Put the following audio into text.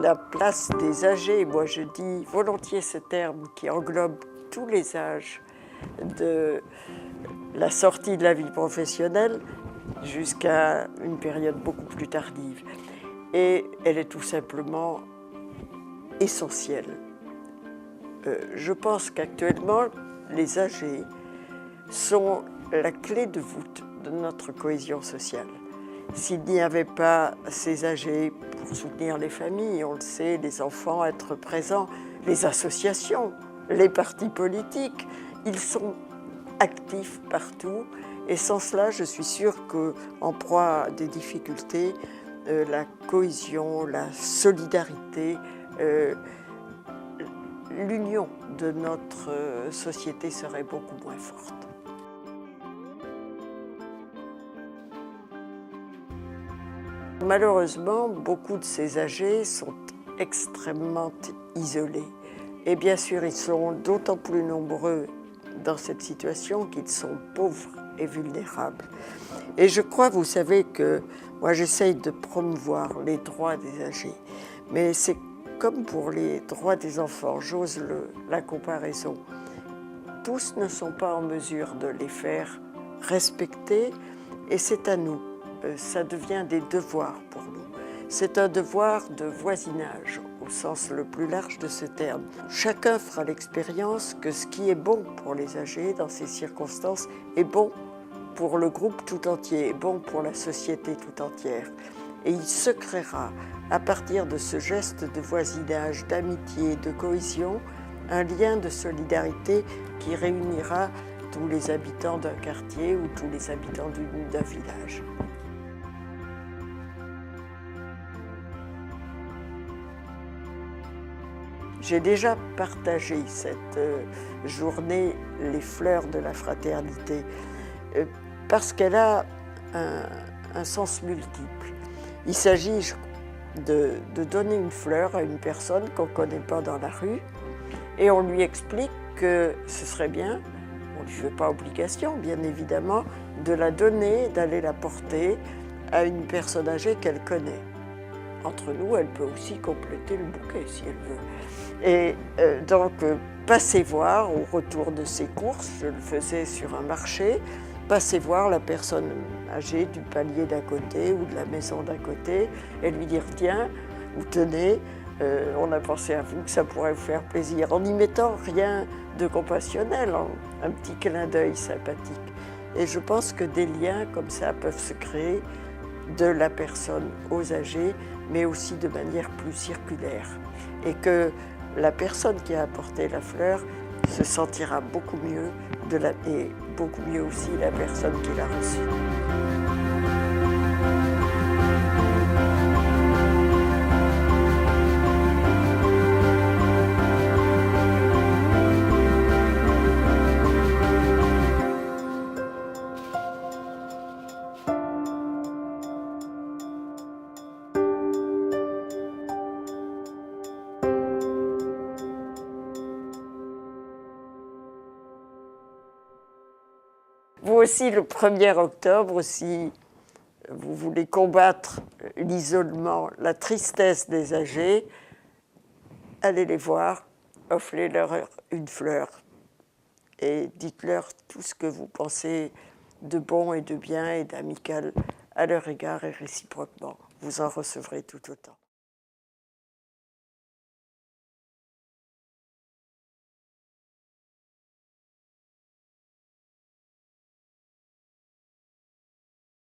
la place des âgés, moi je dis volontiers ce terme qui englobe tous les âges, de la sortie de la vie professionnelle jusqu'à une période beaucoup plus tardive. Et elle est tout simplement essentielle. Je pense qu'actuellement, les âgés sont la clé de voûte de notre cohésion sociale. S'il n'y avait pas ces âgés pour soutenir les familles, on le sait, les enfants, être présents, les associations, les partis politiques, ils sont actifs partout. Et sans cela, je suis sûre qu'en proie à des difficultés, la cohésion, la solidarité, l'union de notre société serait beaucoup moins forte. Malheureusement, beaucoup de ces âgés sont extrêmement isolés. Et bien sûr, ils sont d'autant plus nombreux dans cette situation qu'ils sont pauvres et vulnérables. Et je crois, vous savez, que moi j'essaye de promouvoir les droits des âgés, mais c'est comme pour les droits des enfants, j'ose la comparaison. Tous ne sont pas en mesure de les faire respecter et c'est à nous. Ça devient des devoirs pour nous. C'est un devoir de voisinage, au sens le plus large de ce terme. Chacun fera l'expérience que ce qui est bon pour les âgés dans ces circonstances est bon pour le groupe tout entier, est bon pour la société tout entière. Et il se créera, à partir de ce geste de voisinage, d'amitié, de cohésion, un lien de solidarité qui réunira tous les habitants d'un quartier ou tous les habitants d'un village. J'ai déjà partagé cette journée les fleurs de la fraternité parce qu'elle a un sens multiple. Il s'agit de donner une fleur à une personne qu'on ne connaît pas dans la rue et on lui explique que ce serait bien, on ne lui fait pas obligation bien évidemment, de la donner, d'aller la porter à une personne âgée qu'elle connaît. Entre nous, elle peut aussi compléter le bouquet si elle veut. Et donc, passer voir au retour de ses courses, je le faisais sur un marché, passer voir la personne âgée du palier d'à côté ou de la maison d'à côté et lui dire « Tiens, vous tenez, on a pensé à vous, que ça pourrait vous faire plaisir », en n'y mettant rien de compassionnel, un petit clin d'œil sympathique. Et je pense que des liens comme ça peuvent se créer de la personne aux âgés, mais aussi de manière plus circulaire. Et que la personne qui a apporté la fleur se sentira beaucoup mieux, et beaucoup mieux aussi la personne qui l'a reçue. Vous aussi, le 1er octobre, si vous voulez combattre l'isolement, la tristesse des âgés, allez les voir, offrez-leur une fleur et dites-leur tout ce que vous pensez de bon et de bien et d'amical à leur égard et réciproquement. Vous en recevrez tout autant.